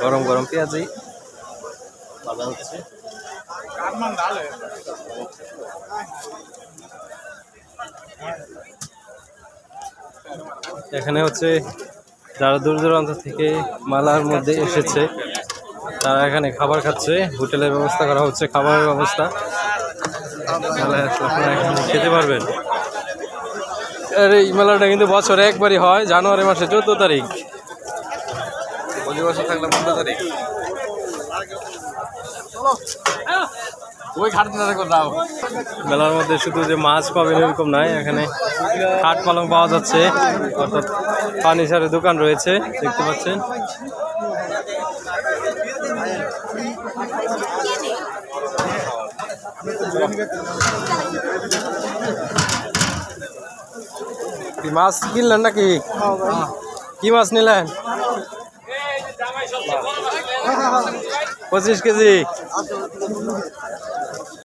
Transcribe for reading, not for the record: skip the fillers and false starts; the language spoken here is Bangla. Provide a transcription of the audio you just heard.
গরম গরম পেঁয়াজি ভাজা হচ্ছে। এখানে হচ্ছে যারা দূর দূরান্ত থেকে মালার মধ্যে এসেছে তারা এখানে খাবার খাচ্ছে। হোটেলের ব্যবস্থা করা হচ্ছে, খাবারের ব্যবস্থা, তাহলে আপনারা এখানে খেতে পারবেন। আর এই মেলাটা কিন্তু বছরে একবারই হয়, জানুয়ারি মাসে 14 তারিখ। প্রতি বছর থাকলে 15 তারিখ। মেলার মধ্যে শুধু যে মাছ পাবেন এরকম নয়, এখানে খাট পালং পাওয়া যাচ্ছে, অর্থাৎ ফার্নিচারের দোকান রয়েছে, দেখতে পাচ্ছেন। মাছ কিনলেন নাকি? কি মাছ নিলেন? 25 কেজি।